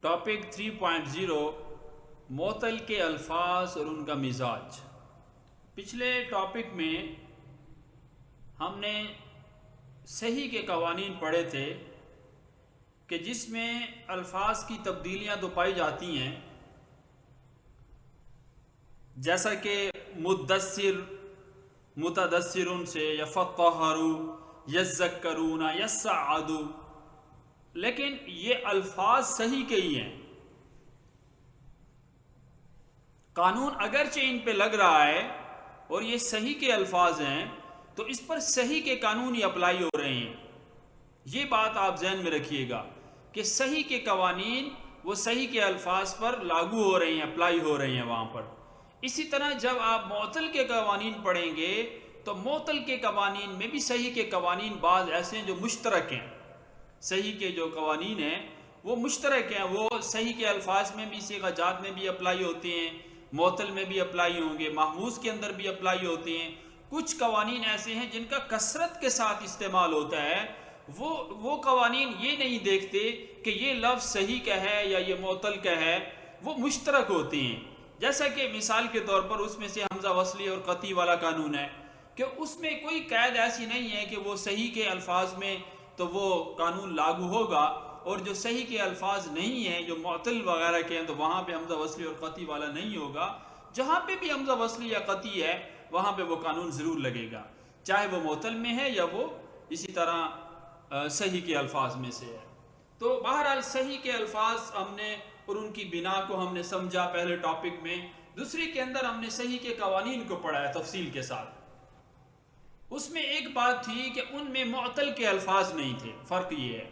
Topic 3.0 معطل کے الفاظ اور ان کا مزاج۔ پچھلے ٹاپک میں ہم نے صحیح کے قوانین پڑھے تھے کہ جس میں الفاظ کی تبدیلیاں تو پائی جاتی ہیں، جیسا کہ مدثر متدثرون سے یفقہروا یذکرون یسعدوا، لیکن یہ الفاظ صحیح کے ہی ہیں۔ قانون اگرچہ ان پہ لگ رہا ہے اور یہ صحیح کے الفاظ ہیں تو اس پر صحیح کے قانون ہی اپلائی ہو رہے ہیں۔ یہ بات آپ ذہن میں رکھیے گا کہ صحیح کے قوانین وہ صحیح کے الفاظ پر لاگو ہو رہے ہیں، اپلائی ہو رہے ہیں وہاں پر۔ اسی طرح جب آپ معطل کے قوانین پڑھیں گے تو معطل کے قوانین میں بھی صحیح کے قوانین بعض ایسے ہیں جو مشترک ہیں۔ صحیح کے جو قوانین ہیں وہ مشترک ہیں، وہ صحیح کے الفاظ میں بھی، صیغہ جات میں بھی اپلائی ہوتے ہیں، معطل میں بھی اپلائی ہوں گے، محموز کے اندر بھی اپلائی ہوتے ہیں۔ کچھ قوانین ایسے ہیں جن کا کثرت کے ساتھ استعمال ہوتا ہے، وہ قوانین یہ نہیں دیکھتے کہ یہ لفظ صحیح کا ہے یا یہ معطل کا ہے، وہ مشترک ہوتے ہیں۔ جیسا کہ مثال کے طور پر اس میں سے حمزہ وصلی اور قطعی والا قانون ہے کہ اس میں کوئی قید ایسی نہیں ہے کہ وہ صحیح کے الفاظ میں تو وہ قانون لاگو ہوگا، اور جو صحیح کے الفاظ نہیں ہیں، جو معطل وغیرہ کے ہیں، تو وہاں پہ حمزہ وصلی اور قطعی والا نہیں ہوگا۔ جہاں پہ بھی حمزہ وصلی یا قطعی ہے وہاں پہ وہ قانون ضرور لگے گا، چاہے وہ معطل میں ہے یا وہ اسی طرح صحیح کے الفاظ میں سے ہے۔ تو بہرحال صحیح کے الفاظ ہم نے اور ان کی بنا کو ہم نے سمجھا پہلے ٹاپک میں۔ دوسری کے اندر ہم نے صحیح کے قوانین کو پڑھا ہے تفصیل کے ساتھ۔ اس میں ایک بات تھی کہ ان میں معطل کے الفاظ نہیں تھے۔ فرق یہ ہے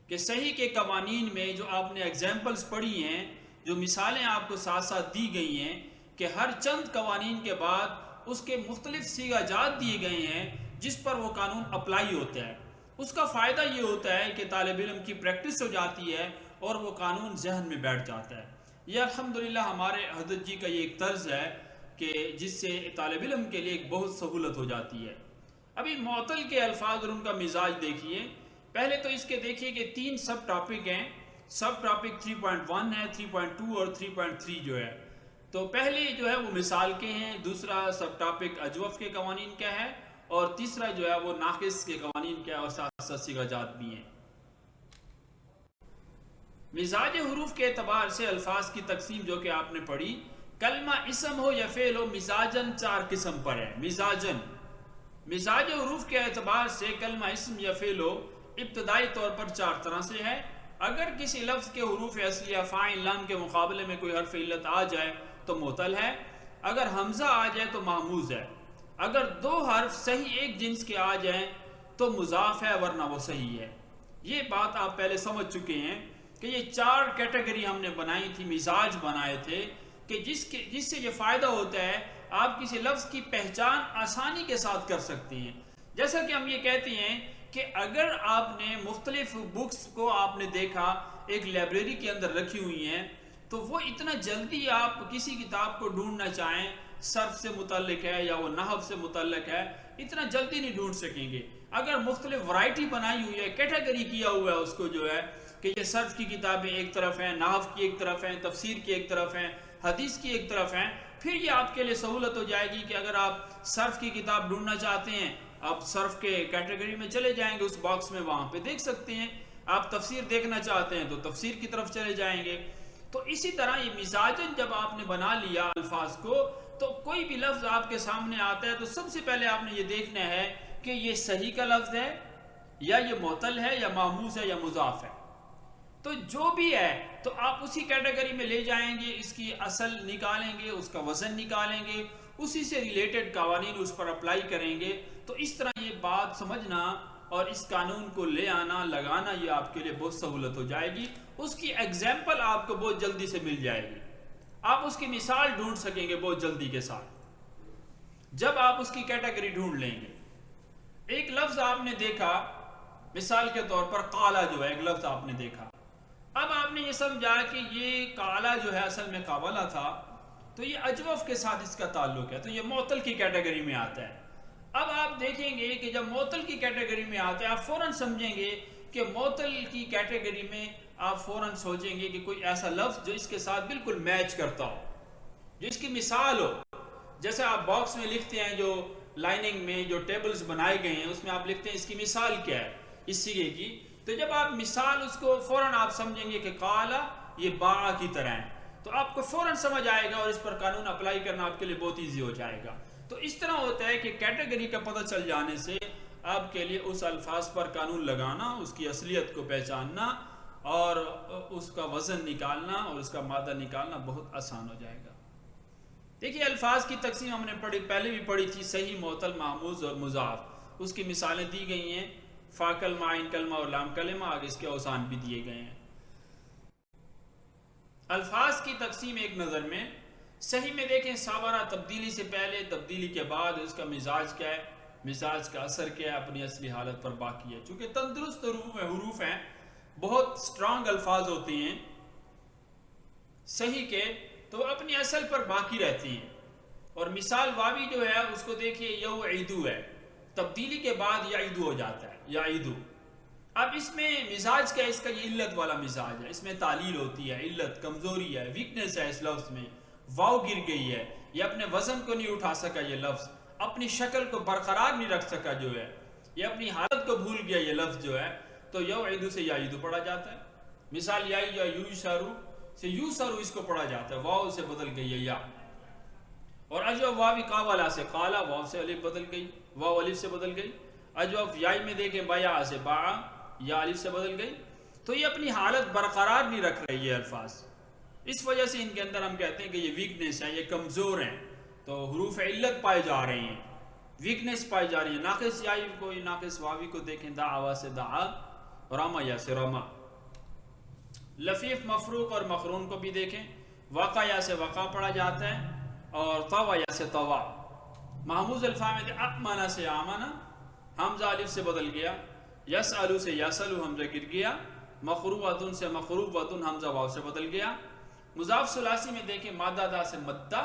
کہ صحیح کے قوانین میں جو آپ نے ایگزامپلز پڑھی ہیں، جو مثالیں آپ کو ساتھ ساتھ دی گئی ہیں کہ ہر چند قوانین کے بعد اس کے مختلف صیغہ جات دیے گئے ہیں جس پر وہ قانون اپلائی ہوتا ہے۔ اس کا فائدہ یہ ہوتا ہے کہ طالب علم کی پریکٹس ہو جاتی ہے اور وہ قانون ذہن میں بیٹھ جاتا ہے۔ یہ الحمدللہ ہمارے حضرت جی کا یہ ایک طرز ہے کہ جس سے طالب علم کے لیے ایک بہت سہولت ہو جاتی ہے۔ ابھی معطل کے الفاظ اور ان کا مزاج دیکھیے۔ پہلے تو اس کے دیکھیے کہ 3 سب ٹاپک ہیں۔ سب ٹاپک 3.1 ہے، 3.2 اور 3.3 جو ہے۔ تو پہلے جو ہے وہ مثال کے ہیں، دوسرا سب ٹاپک اجوف کے قوانین کا ہے، اور تیسرا جو ہے وہ ناقص کے قوانین کا ہے، اور ساتھ ساتھ صیغہ جات بھی ہیں۔ مزاج حروف کے اعتبار سے الفاظ کی تقسیم جو کہ آپ نے پڑھی، کلمہ اسم ہو یا فعل ہو، مزاجن 4 قسم پر ہے۔ مزاجن مزاج حروف کے اعتبار سے کلمہ اسم یا فعل ہو ابتدائی طور پر 4 طرح سے ہے۔ اگر کسی لفظ کے حروف اصلیہ فاعل لام کے مقابلے میں کوئی حرف علت آ جائے تو معطل ہے، اگر حمزہ آ جائے تو محموز ہے، اگر 2 حرف صحیح ایک جنس کے آ جائیں تو مضاف ہے، ورنہ وہ صحیح ہے۔ یہ بات آپ پہلے سمجھ چکے ہیں کہ یہ 4 کیٹیگری ہم نے بنائی تھی، مزاج بنائے تھے کہ جس سے یہ فائدہ ہوتا ہے، آپ کسی لفظ کی پہچان آسانی کے ساتھ کر سکتے ہیں۔ جیسا کہ ہم یہ کہتے ہیں کہ اگر آپ نے مختلف بکس کو آپ نے دیکھا ایک لائبریری کے اندر رکھی ہوئی ہیں، تو وہ اتنا جلدی آپ کسی کتاب کو ڈھونڈنا چاہیں، صرف سے متعلق ہے یا وہ نحو سے متعلق ہے، اتنا جلدی نہیں ڈھونڈ سکیں گے۔ اگر مختلف ورائٹی بنائی ہوئی ہے، کیٹیگری کیا ہوا ہے اس کو جو ہے کہ یہ صرف کی کتابیں ایک طرف ہیں، نحو کی ایک طرف ہیں، تفسیر کی ایک طرف ہیں، حدیث کی ایک طرف ہیں، پھر یہ آپ کے لیے سہولت ہو جائے گی کہ اگر آپ صرف کی کتاب ڈھونڈنا چاہتے ہیں، آپ صرف کے کیٹیگری میں چلے جائیں گے، اس باکس میں وہاں پہ دیکھ سکتے ہیں۔ آپ تفسیر دیکھنا چاہتے ہیں تو تفسیر کی طرف چلے جائیں گے۔ تو اسی طرح یہ مزاجن جب آپ نے بنا لیا الفاظ کو، تو کوئی بھی لفظ آپ کے سامنے آتا ہے تو سب سے پہلے آپ نے یہ دیکھنا ہے کہ یہ صحیح کا لفظ ہے یا یہ معطل ہے یا محموز ہے یا مضاف ہے۔ تو جو بھی ہے تو آپ اسی کیٹیگری میں لے جائیں گے، اس کی اصل نکالیں گے، اس کا وزن نکالیں گے، اسی سے ریلیٹڈ قوانین اس پر اپلائی کریں گے۔ تو اس طرح یہ بات سمجھنا اور اس قانون کو لے آنا لگانا یہ آپ کے لیے بہت سہولت ہو جائے گی۔ اس کی ایگزامپل آپ کو بہت جلدی سے مل جائے گی، آپ اس کی مثال ڈھونڈ سکیں گے بہت جلدی کے ساتھ جب آپ اس کی کیٹیگری ڈھونڈ لیں گے۔ ایک لفظ آپ نے دیکھا، مثال کے طور پر کالا جو ہے ایک لفظ آپ نے دیکھا، اب آپ نے یہ سمجھا کہ یہ کالا جو ہے اصل میں قابلہ تھا، تو یہ اجوف کے ساتھ اس کا تعلق ہے، تو یہ معطل کی کیٹیگری میں آتا ہے۔ اب آپ دیکھیں گے کہ جب معطل کی کیٹیگری میں آتا ہے آپ فوراً سمجھیں گے کہ معطل کی کیٹیگری میں آپ فوراً سوچیں گے کہ کوئی ایسا لفظ جو اس کے ساتھ بالکل میچ کرتا ہو، جو اس کی مثال ہو. جیسے آپ باکس میں لکھتے ہیں، جو لائننگ میں جو ٹیبلز بنائے گئے ہیں اس میں آپ لکھتے ہیں اس کی مثال کیا ہے اس سیغے کی. تو جب آپ مثال اس کو فوراً آپ سمجھیں گے کہ قالا یہ باع کی طرح ہے، تو آپ کو فوراً سمجھ آئے گا اور اس پر قانون اپلائی کرنا آپ کے لیے بہت ایزی ہو جائے گا. تو اس طرح ہوتا ہے کہ کیٹیگری کا پتہ چل جانے سے آپ کے لیے اس الفاظ پر قانون لگانا، اس کی اصلیت کو پہچاننا اور اس کا وزن نکالنا اور اس کا مادہ نکالنا بہت آسان ہو جائے گا. دیکھیے الفاظ کی تقسیم ہم نے پہلے بھی پڑھی تھی، صحیح، معطل، محموز اور مضاف. اس کی مثالیں دی گئی ہیں، فا کلمہ، عین کلمہ اور لام کلمہ. آگے اس کے اوزان بھی دیے گئے ہیں. الفاظ کی تقسیم ایک نظر میں صحیح میں دیکھیں، صابرہ تبدیلی سے پہلے، تبدیلی کے بعد اس کا مزاج کیا ہے، مزاج کا اثر کیا ہے، اپنی اصلی حالت پر باقی ہے. چونکہ تندرست حروف ہیں، بہت سٹرانگ الفاظ ہوتے ہیں صحیح کے، تو اپنی اصل پر باقی رہتی ہیں. اور مثال واوی جو ہے اس کو دیکھیے، یوعیدو ہے، تبدیلی کے بعد یعیدو ہو جاتا ہے، یعیدو. اب اس میں مزاج کیا ہے، اس کا یہ علت والا مزاج ہے، اس میں تعلیل ہوتی ہے، علت، کمزوری ہے، ویکنس ہے. اس لفظ میں واو گر گئی ہے، یہ اپنے وزن کو نہیں اٹھا سکا، یہ لفظ اپنی شکل کو برقرار نہیں رکھ سکا، جو ہے یہ اپنی حالت کو بھول گیا یہ لفظ جو ہے، تو یوعیدو سے یعیدو پڑھا جاتا ہے. مثال یوشارو سے یوسرو اس کو پڑھا جاتا ہے، واو سے بدل گئی ہے یا. اور اجوف واوی قاولا سے قالا، واو سے الف بدل گئی، واو الف سے بدل گئی. اجوف یائی میں دیکھیں، بایا سے باع، یا الف سے بدل گئی. تو یہ اپنی حالت برقرار نہیں رکھ رہی ہے الفاظ، اس وجہ سے ان کے اندر ہم کہتے ہیں کہ یہ ویکنس ہے، یہ کمزور ہیں. تو حروف علت پائے جا رہے ہیں، ویکنس پائی جا رہی ہے. ناقص یائی کو، ناقص واوی کو دیکھیں، دعوا سے دعا، راما یا سے راما. لفیف مفروق اور مخرون کو بھی دیکھیں، وقع یا سے وقع پڑھا جاتا ہے، اور طوا یا سے طوا. محموز الفاظ میں امنا سے آمنا، حمزہ الف سے بدل گیا. یسالو سے یسالو، حمزہ گر گیا. مخروبۃن سے مخروبۃن، حمزہ واو سے بدل گیا. مضاف ثلاثی میں دیکھیں، مادہ دا سے مدہ،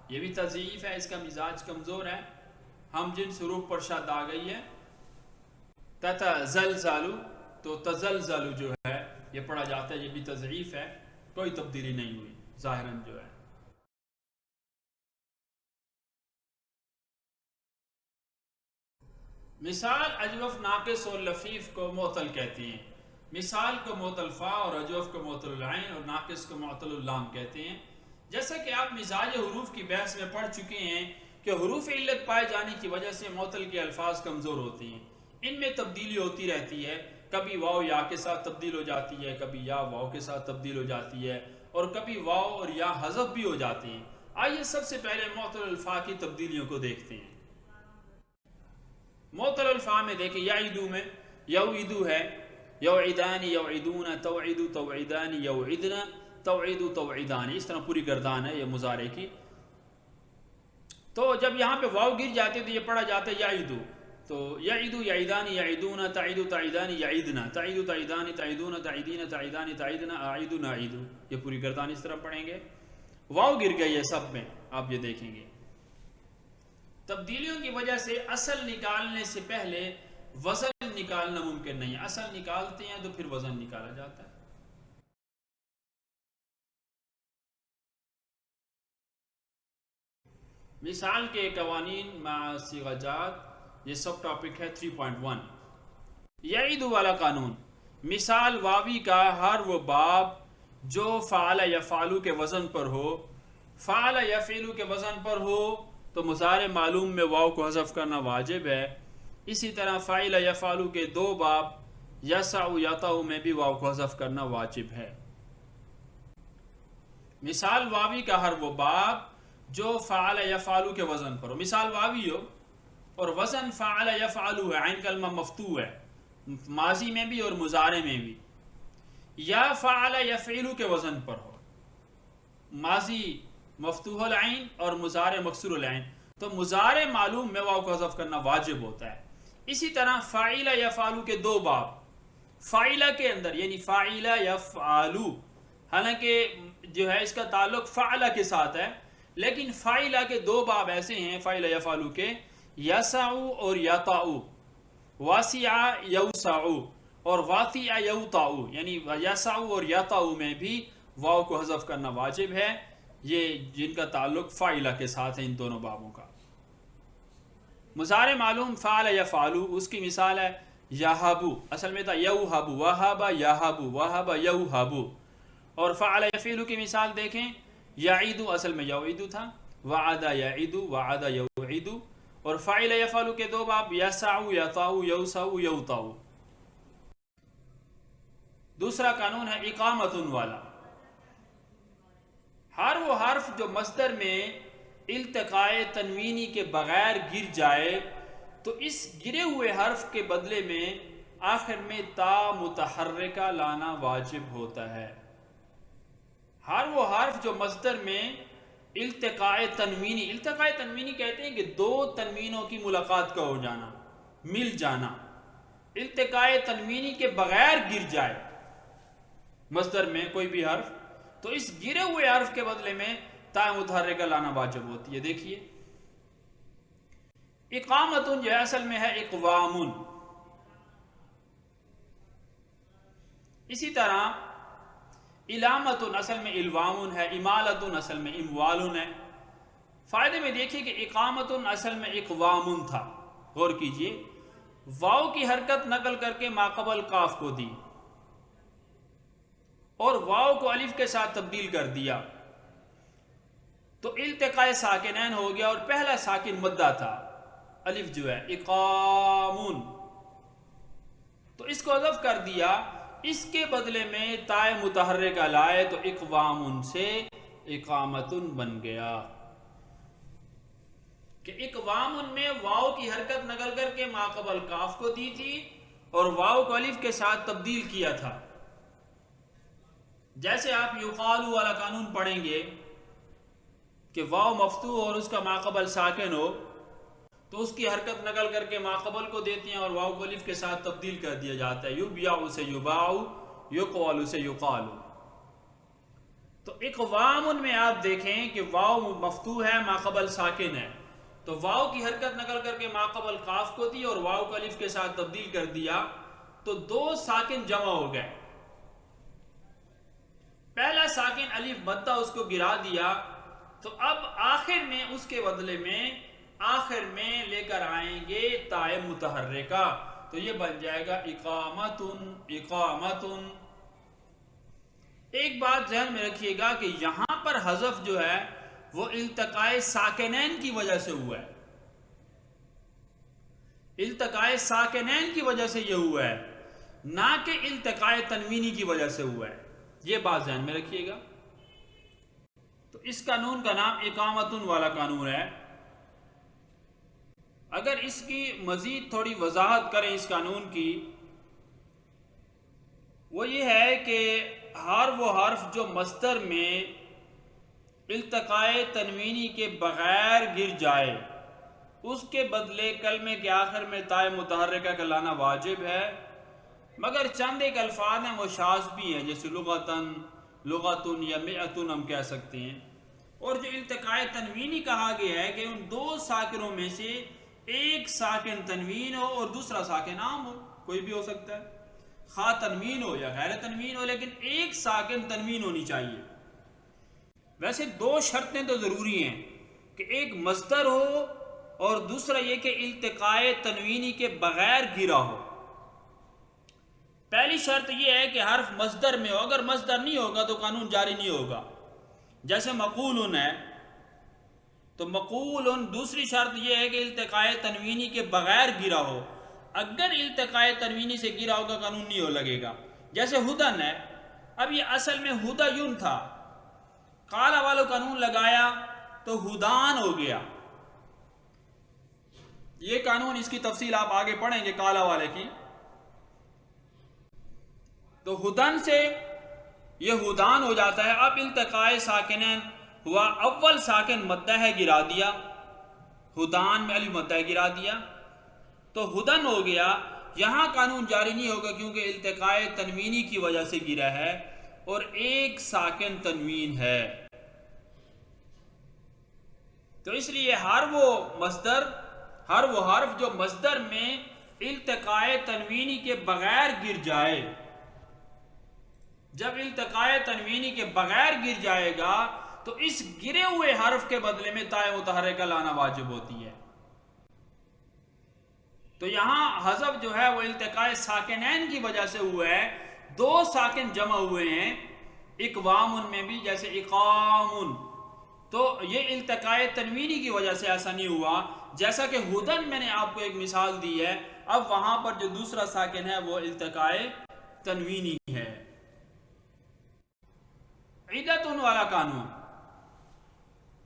یہ بھی تضعیف ہے، اس کا مزاج کمزور ہے، ہم جن حروف پر شد آ گئی ہے. تتزلزلو، تو تزلزلو جو ہے یہ پڑھا جاتا ہے، یہ بھی تضعیف ہے، کوئی تبدیلی نہیں ہوئی ظاہراً جو ہے. مثال اجوف، ناقص اور لفیف کو معطل کہتے ہیں. مثال کو معطل فا اور اجوف کو معطل العین اور ناقص کو معطل اللام کہتے ہیں. جیسا کہ آپ مزاج حروف کی بحث میں پڑھ چکے ہیں کہ حروف علت پائے جانے کی وجہ سے معطل کے الفاظ کمزور ہوتے ہیں، ان میں تبدیلی ہوتی رہتی ہے. کبھی واو یا کے ساتھ تبدیل ہو جاتی ہے، کبھی یا واو کے ساتھ تبدیل ہو جاتی ہے، اور کبھی واو اور یا حذف بھی ہو جاتے ہیں. آئیے سب سے پہلے معطل الفاظ کی تبدیلیوں کو دیکھتے ہیں. معطل الفاظ میں دیکھیں، یعیدو میں یوعیدو ہے، یوعیدانی، یوعیدون، توعیدو، توعیدانی، یوعیدنا، توعیدو، توعیدانی. اس طرح پوری گردان ہے یہ مضارع کی. تو جب یہاں پہ واو گر جاتے تو یہ پڑھا جاتا ہے یعیدو. تو یعیدو، یعیدانی، یعیدون، تعیدو، تعیدانی، یعیدنا، تعیدو، تعیدانی، تعیدون، تعیدین، تعیدانی، تعیدنا، اعیدو، نعیدو. یہ پوری گردان اس طرح پڑھیں گے. واو گر گئی ہے سب میں، آپ یہ دیکھیں گے. تبدیلیوں کی وجہ سے اصل نکالنے سے پہلے وزن نکالنا ممکن نہیں. اصل نکالتے ہیں تو پھر وزن نکالا جاتا ہے. مثال کے قوانین مع صیغہ، یہ سب ٹاپک ہے 3.1. یعیدو والا قانون، مثال واوی کا ہر وہ باب جو فعل یفعلو کے وزن پر ہو. فعل یفعلو کے وزن پر ہو تو مضارع معلوم میں واو کو حذف کرنا واجب ہے. اسی طرح فاعل یفعلو کے دو باب یسع یطع میں بھی واو کو حذف کرنا واجب ہے. مثال واوی کا ہر وہ باب جو فعل یفعلو کے وزن پر ہو. مثال واوی ہو اور وزن فعل یفعلو ہے، عین کلمہ مفتوح ہے، ماضی میں بھی اور مضارع میں بھی. یا فعل یفعلو کے وزن پر ہو، ماضی مفتوح العین اور مضارع مکسور العین، تو مضارع معلوم میں واو کو حذف کرنا واجب ہوتا ہے. اسی طرح فاعل یفعلو کے دو باب، فاعلہ کے اندر یعنی فاعل یفعلو، حالانکہ جو ہے اس کا تعلق فعلہ کے ساتھ ہے، لیکن فاعلہ کے دو باب ایسے ہیں فاعل یفعلو کے، یسع اور یطع، واسع یوسع، اور واقع یوتاؤ یعنی یسعو اور یطاؤ میں بھی واو کو حذف کرنا واجب ہے، یہ جن کا تعلق فاعلہ کے ساتھ ہے ان دونوں بابوں کا۔ مضارع معلوم فعل یفعلو، اس کی مثال ہے یہبو، اصل میں تھا یوہبو، وہب یہبو، وہب یوہبو۔ اور فعل یفعلو کی مثال دیکھیں، یعیدو اصل میں یعیدو تھا، وعد یعیدو، وعد یوعیدو۔ اور فعل یفعلو کے دو باب، یسعو یطاؤ، یوسعو یوطاؤ۔ دوسرا قانون ہے اقامت والا، ہر وہ حرف جو مصدر میں التقائے تنوینی کے بغیر گر جائے تو اس گرے ہوئے حرف کے بدلے میں آخر میں تا متحرکہ لانا واجب ہوتا ہے۔ ہر وہ حرف جو مصدر میں التقائے تنوینی کہتے ہیں کہ دو تنوینوں کی ملاقات کا ہو جانا، مل جانا، التقائے تنوینی کے بغیر گر جائے مصدر میں کوئی بھی حرف، تو اس گرے ہوئے حرف کے بدلے میں تا متحرکہ لانا واجب ہوتی ہے۔ دیکھیے اقامت جو اصل میں ہے اقوام، اسی طرح علامت اصل میں الوام ہے، امالت اصل میں اموال ہے۔ فائدے میں دیکھیے کہ اقامت اصل میں اقوام تھا، غور کیجئے، واو کی حرکت نقل کر کے ماقبل قاف کو دی اور واو کو الف کے ساتھ تبدیل کر دیا تو التقاء ساکنین ہو گیا، اور پہلا ساکن مدہ تھا الف جو ہے اقامون، تو اس کو حذف کر دیا، اس کے بدلے میں تائے متحرکہ لائے تو اقوام سے اقامتن بن گیا کہ اقوام میں واو کی حرکت نقل کر کے ماقبل کاف کو دی تھی اور واو کو الف کے ساتھ تبدیل کیا تھا۔ جیسے آپ یقالو والا قانون پڑھیں گے کہ واو مفتوح اور اس کا ماقبل ساکن ہو تو اس کی حرکت نقل کر کے ماقبل کو دیتے ہیں اور واو کو الف کے ساتھ تبدیل کر دیا جاتا ہے، یبیعو سے یباعو، یقالو سے یقالو۔ تو اقوام میں آپ دیکھیں کہ واو مفتوح ہے، ماقبل ساکن ہے، تو واو کی حرکت نقل کر کے ماقبل قاف کو دی اور واو کو الف کے ساتھ تبدیل کر دیا تو دو ساکن جمع ہو گئے۔ پہلا ساکن الف مدہ اس کو گرا دیا تو اب آخر میں اس کے بدلے میں آخر میں لے کر آئیں گے تائے متحرکہ، تو یہ بن جائے گا اقامتن اقامتن۔ ایک بات ذہن میں رکھیے گا کہ یہاں پر حذف جو ہے وہ التقائے ساکنین کی وجہ سے ہوا ہے، التقائے ساکنین کی وجہ سے یہ ہوا ہے، نہ کہ التقائے تنوینی کی وجہ سے ہوا ہے، یہ بات ذہن میں رکھیے گا۔ تو اس قانون کا نام اقامتن والا قانون ہے۔ اگر اس کی مزید تھوڑی وضاحت کریں اس قانون کی، وہ یہ ہے کہ ہر وہ حرف جو مصدر میں التقائے تنوینی کے بغیر گر جائے اس کے بدلے کلمے کے آخر میں تائے متحرکہ کا لانا واجب ہے، مگر چند ایک الفاظ ہیں وہ شاذ بھی ہیں، جیسے لغتن، لغتن یا مئتن ہم کہہ سکتے ہیں۔ اور جو التقائے تنوینی کہا گیا ہے کہ ان دو ساکنوں میں سے ایک ساکن تنوین ہو اور دوسرا ساکن عام ہو، کوئی بھی ہو سکتا ہے، خواہ تنوین ہو یا غیر تنوین ہو، لیکن ایک ساکن تنوین ہونی چاہیے۔ ویسے دو شرطیں تو ضروری ہیں کہ ایک مصدر ہو اور دوسرا یہ کہ التقائے تنوینی کے بغیر گرا ہو۔ پہلی شرط یہ ہے کہ حرف مصدر میں ہو، اگر مصدر نہیں ہوگا تو قانون جاری نہیں ہوگا، جیسے مقولن ہے تو مقولن، دوسری شرط یہ ہے کہ التقائے تنوینی کے بغیر گرا ہو، اگر التقائے تنوینی سے گرا ہوگا قانون نہیں ہو لگے گا، جیسے ہدن ہے، اب یہ اصل میں ہدیون تھا، قالا والو قانون لگایا تو ہدان ہو گیا۔ یہ قانون، اس کی تفصیل آپ آگے پڑھیں گے قالا والے کی۔ تو ہدن سے یہ ہدان ہو جاتا ہے۔ اب التقائے ساکنین ہوا، اول ساکن مدہ ہے گرا دیا، ہدان میں الف مدہ گرا دیا تو ہدن ہو گیا۔ یہاں قانون جاری نہیں ہوگا کیونکہ التقائے تنوینی کی وجہ سے گرا ہے اور ایک ساکن تنوین ہے، تو اس لیے ہر وہ حرف جو مصدر میں التقائے تنوینی کے بغیر گر جائے، جب التقائے تنوینی کے بغیر گر جائے گا تو اس گرے ہوئے حرف کے بدلے میں تائے متحرکہ لانا واجب ہوتی ہے۔ تو یہاں حذف جو ہے وہ التقائے ساکنین کی وجہ سے ہوا ہے، دو ساکن جمع ہوئے ہیں اقوام میں بھی، جیسے اقام، تو یہ التقائے تنوینی کی وجہ سے ایسا نہیں ہوا۔ جیسا کہ ہدن میں نے آپ کو ایک مثال دی ہے، اب وہاں پر جو دوسرا ساکن ہے وہ التقائے تنوینی ہے۔ عیدتن والا قانون،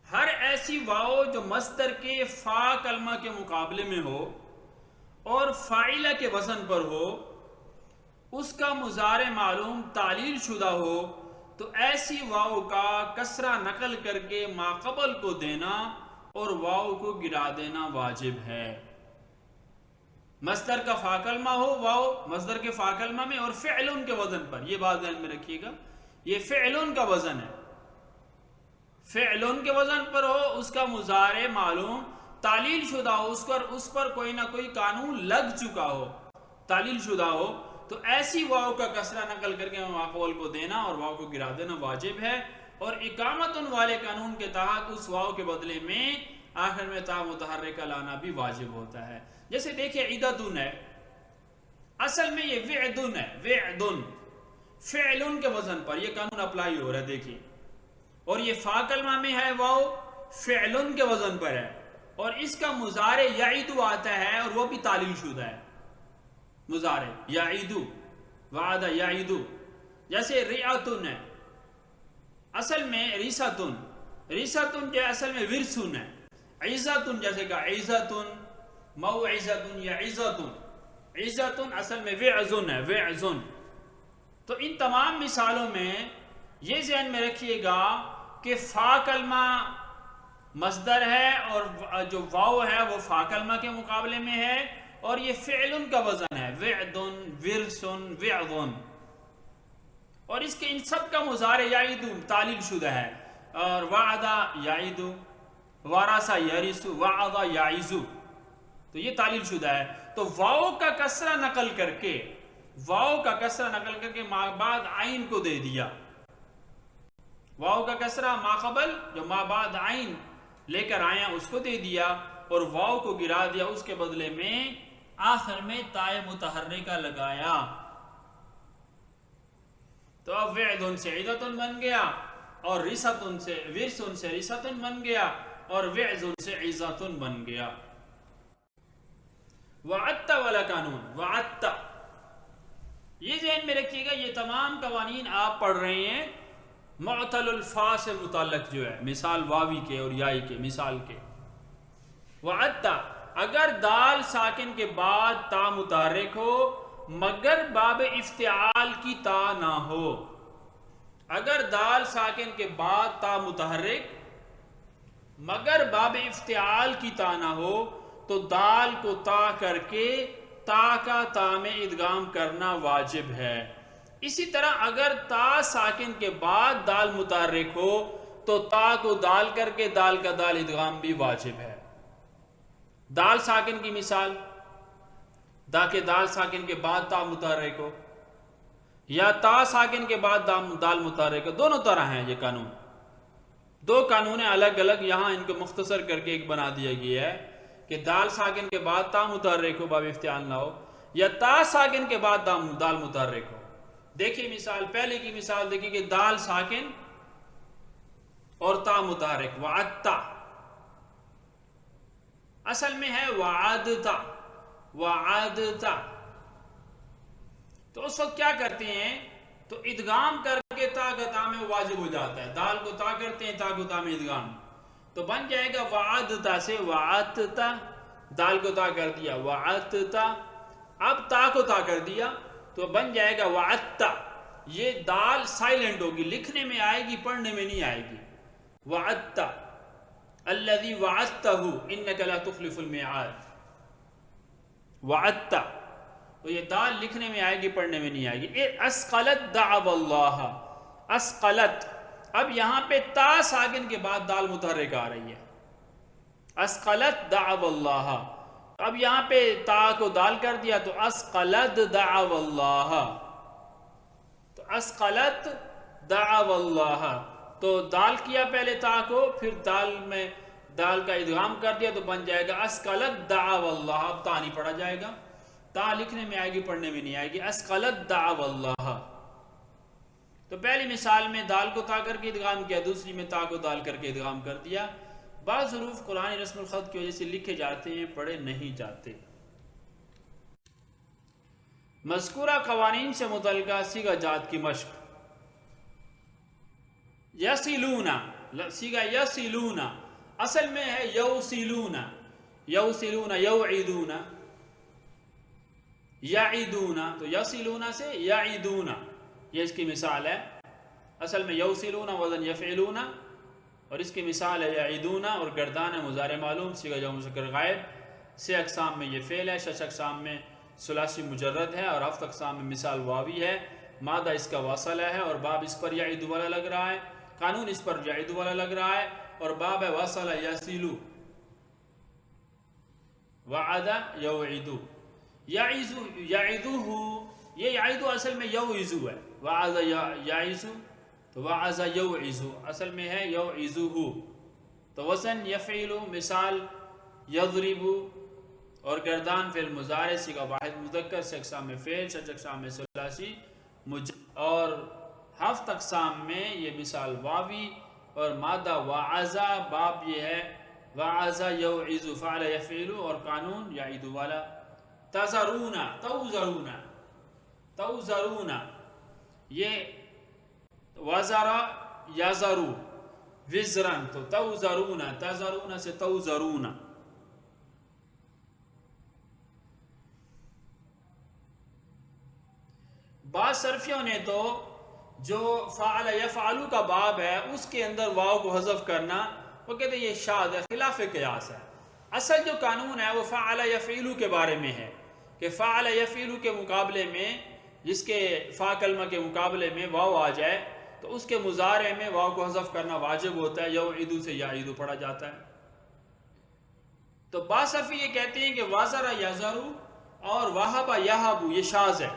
ہر ایسی واو جو مصدر کے فا کلمہ کے مقابلے میں ہو اور فاعلہ کے وزن پر ہو، اس کا مضارع معلوم تعلیل شدہ ہو، تو ایسی واو کا کسرہ نقل کر کے ماقبل کو دینا اور واو کو گرا دینا واجب ہے۔ مصدر کا فا کلمہ ہو واو مصدر کے فا کلمہ میں اور فعلن کے وزن پر، یہ بات ذہن میں رکھیے گا، یہ فعلن کا وزن ہے، فعلن کے وزن پر ہو، اس کا مضارع معلوم تعلیل شدہ ہو، اس پر کوئی نہ کوئی قانون لگ چکا ہو، تعلیل شدہ ہو، تو ایسی واو کا کسرہ نقل کر کے ماقبل کو دینا اور واو کو گرا دینا واجب ہے۔ اور اقامتن والے قانون کے تحت اس واو کے بدلے میں آخر میں تا متحرکہ لانا بھی واجب ہوتا ہے۔ جیسے دیکھیں عیدتن ہے، اصل میں یہ وعدن ہے، وعدن فعلن کے وزن پر یہ قانون اپلائی ہو رہا ہے، دیکھیں، اور یہ فا کلمہ میں ہے واو فعلن کے وزن پر ہے، اور اس کا مضارع یعیدو آتا ہے اور وہ بھی تعلیل شدہ ہے، مضارع یعیدو، وعد یعیدو۔ جیسے رعتن ہے، اصل میں ریستن، ریستن جو اصل میں ورسن ہے، عزتن جیسے کہ عزتن، موعزتن یا عزتن، عزتن اصل میں وعزن ہے، وعزن۔ تو ان تمام مثالوں میں یہ ذہن میں رکھیے گا کہ فا کلمہ مصدر ہے اور جو واو ہے وہ فا کلمہ کے مقابلے میں ہے، اور یہ فعلن کا وزن ہے، وعدن، ورسن، وعظن، اور اس کے ان سب کا مضارع یعیدو تعلیل شدہ ہے، اور وعدہ یعیدو، وارثہ یرثو، وعظہ یعظو، تو یہ تعلیل شدہ ہے۔ تو واو کا کسرہ نقل کر کے، واو کا کسرہ نقل کر کے ما بعد عین کو دے دیا، واو کا کسرہ ما قبل جو ما بعد عین لے کر آیا اس کو دے دیا، اور واو کو گرا دیا، اس کے بدلے میں آخر میں تائے متحرکہ لگایا، تو اب وعدن سے عیدتن بن گیا، اور ورسن سے ریستن بن گیا، اور وعظن سے عزتن بن گیا۔ وعدت والا قانون، وعدت، یہ ذہن میں رکھیے گا، یہ تمام قوانین آپ پڑھ رہے ہیں معطل الفا سے متعلق جو ہے، مثال واوی کے اور یائی کے، مثال کے۔ وعدت، اگر دال ساکن کے بعد تا متحرک ہو مگر باب افتعال کی تا نہ ہو، اگر دال ساکن کے بعد تا متحرک مگر باب افتعال کی تا نہ ہو تو دال کو تا کر کے تا کا تا میں ادغام کرنا واجب ہے۔ اسی طرح اگر تا ساکن کے بعد دال متحرک ہو تو تا کو دال کر کے دال کا دال ادغام بھی واجب ہے۔ دال ساکن کی مثال، کہ دال ساکن کے بعد تا متحرک ہو یا تا ساکن کے بعد دال متحرک ہو، دونوں طرح ہیں یہ قانون، دو قانون الگ الگ، یہاں ان کو مختصر کر کے ایک بنا دیا گیا ہے کہ دال ساکن کے بعد تا متحرک ہو باب افتعال نہ ہو، یا تا ساکن کے بعد دال متحرک ہو۔ دیکھیے مثال، پہلے کی مثال دیکھیے کہ دال ساکن اور تا متحرک، وعدتا، اصل میں ہے وعدتا، وعدتا، تو اس وقت کیا کرتے ہیں، تو ادغام کر کے تا کا تا میں واجب ہو جاتا ہے، دال کو تا کرتے ہیں، تا کو تا میں ادغام، تو بن جائے گا وعدتا سے وعدتا، دال کو تا کر دیا وعدتا، اب تا کو تا کر دیا تو بن جائے گا وعدتا، یہ دال سائلنٹ ہوگی، لکھنے میں آئے گی پڑھنے میں نہیں آئے گی، وعدتا الذی وعدتہ انک لا تخلف المیعاد، وعدتا، تو یہ دال لکھنے میں آئے گی پڑھنے میں نہیں آئے گی۔ اسقلت دعو اللہ، اسقلت، اب یہاں پہ تا ساکن کے بعد دال متحرک آ رہی ہے، اسقلت دعو اللہ، اب یہاں پہ تا کو دال کر دیا تو اسقلت دعوا اللہ، تو اسقلت دعوا اللہ، تو دال کیا پہلے تا کو، پھر دال میں دال کا ادغام کر دیا تو بن جائے گا اسقلت دعوا اللہ. اب تا نہیں پڑھا جائے گا، تا لکھنے میں آئے گی پڑھنے میں نہیں آئے گی. اسقلت دعوا اللہ. تو پہلی مثال میں دال کو تا کر کے ادغام کیا، دوسری میں تا کو دال کر کے ادغام کر دیا. بعض حروف قرآن رسم الخط کی وجہ سے لکھے جاتے ہیں، پڑھے نہیں جاتے. مذکورہ قوانین سے متعلقہ صیغہ جات کی مشق. یصلون، صیغہ یصلون اصل میں ہے یوصلون، یوصلون یوعدون یعیدون، تو یصلون سے یعیدون، یہ اس کی مثال ہے. اصل میں یوصلون وزن یفعلون، اور اس کی مثال ہے یعیدون، اور گردان ہے مضارع معلوم صیغہ جمع مذکر غائب. 6 اقسام میں یہ فعل ہے، 6 اقسام میں ثلاثی مجرد ہے، اور 7 اقسام میں مثال واوی ہے. مادہ اس کا واصلہ ہے، اور باب اس پر یعید والا لگ رہا ہے، قانون اس پر یعید والا لگ رہا ہے، اور باب ہے واصلہ یصلو، وعد یوعدو. یعیزو یعیدوہ، یہ یعیدو اصل میں یوعزو ہے، وعد یعیزو تو وعز یوعزو اصل میں ہے یوعزوہ. تو وزن یفعلو مثال یضربو، اور گردان فعل مضارع صیغہ واحد مذکر، 6 اقسام میں فعل، 6 اقسام میں ثلاثی مجرد، اور 7 اقسام میں یہ مثال واوی. اور مادہ وعزا، باب یہ ہے وعزا یوعزو فعل یفعلو، اور قانون یعید والا. تذرون توزرون، توزرون یہ وزرا یزرو وزرن، تو توزرون، تذرون سے توزرون. بعض صرفیوں نے تو جو فعل یفعلو کا باب ہے اس کے اندر واو کو حذف کرنا، وہ کہتے ہیں یہ شاذ ہے، خلاف قیاس ہے. اصل جو قانون ہے وہ فعل یفعلو کے بارے میں ہے کہ فعل یفعلو کے مقابلے میں، جس کے فا کلمہ کے مقابلے میں واو آ جائے تو اس کے مضارع میں واو کو حذف کرنا واجب ہوتا ہے. یوعدو سے یعیدو پڑھا جاتا ہے. تو بعض صرفی یہ کہتے ہیں کہ وازرا یزرو اور وہبا یہبو یہ شاذ ہے،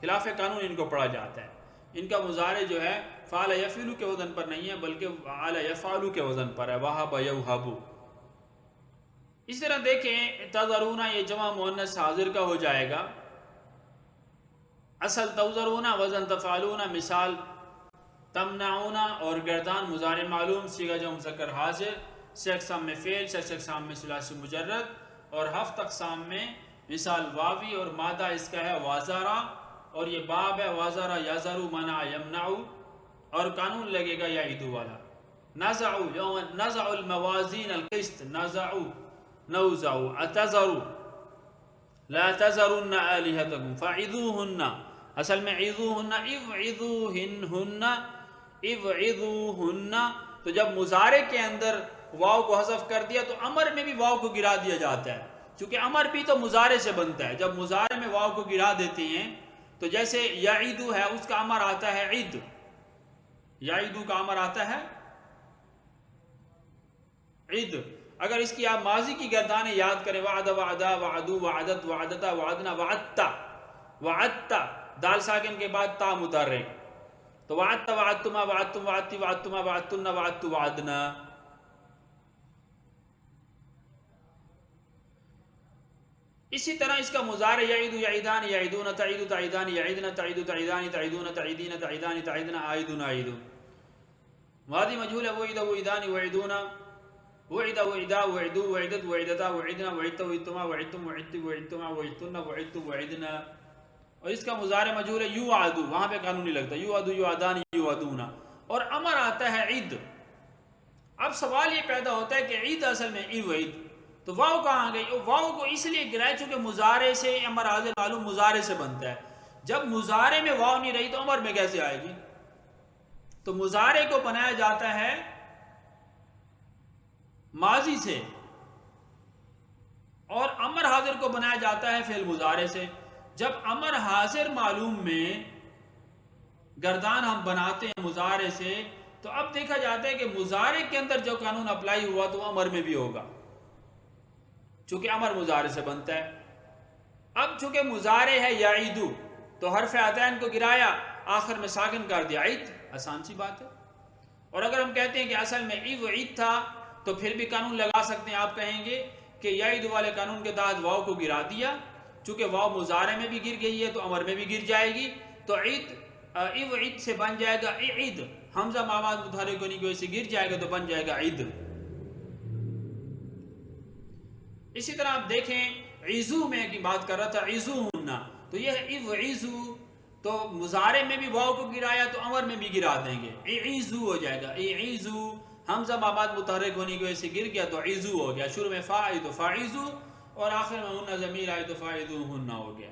خلاف قانون ان کو پڑھا جاتا ہے. ان کا مضارع جو ہے فعل یفعلو کے وزن پر نہیں ہے بلکہ فعل یفعلو کے وزن پر ہے، وہب یوہبو. اس طرح دیکھیں تذرون یہ جمع مؤنث حاضر کا ہو جائے گا. اصل توزرون وزن تفعلون، مثال تمنعون، اور گردان مضارع معلوم صیغہ جمع مذکر حاضر، 6 اقسام میں فعل، 6 اقسام میں ثلاثی مجرد، اور 7 اقسام میں مثال واوی، اور مادہ اس کا ہے وازارا، اور یہ باب ہے وازارا یزرو منع یمنعو، اور قانون لگے گا یعیدو والا. نزعو یوم نزعو الموازین القسط، نزعو نوزعو. اتذرو لا تذرن آلہتکم فعظوہن، اصل میں عظوہن ابعظوہن، ابعظوہن. تو جب مضارع کے اندر واو کو حذف کر دیا تو امر میں بھی واو کو گرا دیا جاتا ہے، چونکہ امر بھی تو مضارع سے بنتا ہے. جب مضارع میں واو کو گرا دیتے ہیں تو جیسے یعیدو ہے اس کا امر آتا ہے عید، یعیدو کا امر آتا ہے عید. اگر اس کی آپ ماضی کی گردانیں یاد کریں، وعد وعدا وعدو وعدت وعدتا وعدنا وعدتا، وعدتا دال ساکن کے بعد تا متحرک، تو وعدتا وعدتما وعدتم وعدتی وعدتما وعدتن وعدتو وعدنا. اسی طرح اس کا مضارع یعیدو یعیدان یعیدون تعیدو تعیدان یعیدن تعیدو تعیدان تعیدون تعیدین تعیدان تعیدن عائدون عائدو. ماضی مجہول ہے وعد وعدان وعدون، وعد وعدا وعدو وعدت وعدتا وعدنا وعدت وعدتما وعدتم وعدتی وعدتما وعدتن وعدت وعدنا. اور اس کا مضارع مجہول ہے یوعدو، وہاں پہ قانون نہیں لگتا، یوعدو یوعدان یوعدون، اور امر آتا ہے عید. اب سوال یہ پیدا ہوتا ہے کہ عید اصل میں عید، تو واو کہاں گئی؟ واو کو اس لیے گرائے چونکہ مضارع سے امر حاضر معلوم مضارع سے بنتا ہے. جب مضارع میں واو نہیں رہی تو امر میں کیسے آئے گی؟ تو مضارع کو بنایا جاتا ہے ماضی سے، اور امر حاضر کو بنایا جاتا ہے فعل مضارع سے. جب امر حاضر معلوم میں گردان ہم بناتے ہیں مضارع سے، تو اب دیکھا جاتا ہے کہ مضارع کے اندر جو قانون اپلائی ہوا تو امر میں بھی ہوگا، چونکہ امر مضارع سے بنتا ہے. اب چونکہ مضارع ہے یعیدو تو حرف عطین کو گرایا آخر میں ساکن کر دیا عید، آسان سی بات ہے. اور اگر ہم کہتے ہیں کہ اصل میں عید تھا تو پھر بھی قانون لگا سکتے ہیں. آپ کہیں گے کہ یعید والے قانون کے تحت واو کو گرا دیا، چونکہ واو مضارع میں بھی گر گئی ہے تو امر میں بھی گر جائے گی، تو عید سے بن جائے گا عید. حمزہ ماماد متحرک ہونے کی وجہ سے گر جائے گا تو بن جائے گا عید. اسی طرح آپ دیکھیں عیزو میں کی بات کر رہا تھا عیزو ہونا، تو یہ عیزو تو مضارع میں بھی واو کو گرایا تو امر میں بھی گرا دیں گے، عیزو ہو جائے گا. عیزو حمزہ ماماد متحرک ہونے کی وجہ سے گر گیا تو عیزو ہو گیا. شروع میں فا آئی تو فاعیزو اور آخر میں ہنہ ضمیر آئی تو فاعیدو ہنہ ہو گیا.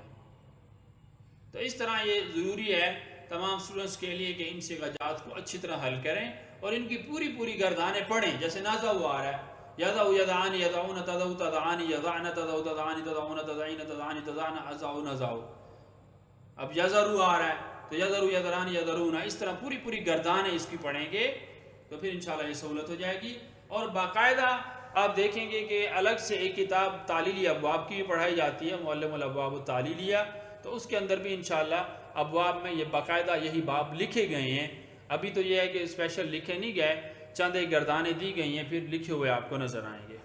تو اس طرح یہ ضروری ہے تمام اسٹوڈنٹس کے لیے کہ ان صیغات کو اچھی طرح حل کریں اور ان کی پوری گردانیں پڑھیں. جیسے نازعو آ رہا ہے یدعو یدعانی یدعون تدعو تدعانی یدعن تدعو تدعانی تدعون تدعین تدعانی تدعن ازعو نزعو. اب یذرو آ رہا ہے تو یذرو یذرانی یذرون، اس طرح پوری گردانیں اس کی پڑھیں گے تو پھر انشاءاللہ یہ سہولت ہو جائے گی. اور باقاعدہ آپ دیکھیں گے کہ الگ سے ایک کتاب تعلیلی ابواب کی بھی پڑھائی جاتی ہے، معلم الابواب التعلیلیہ، تو اس کے اندر بھی انشاءاللہ ابواب میں یہ باقاعدہ یہی باب لکھے گئے ہیں. ابھی تو یہ ہے کہ اسپیشل لکھے نہیں گئے، چند ایک گردانیں دی گئی ہیں، پھر لکھے ہوئے آپ کو نظر آئیں گے.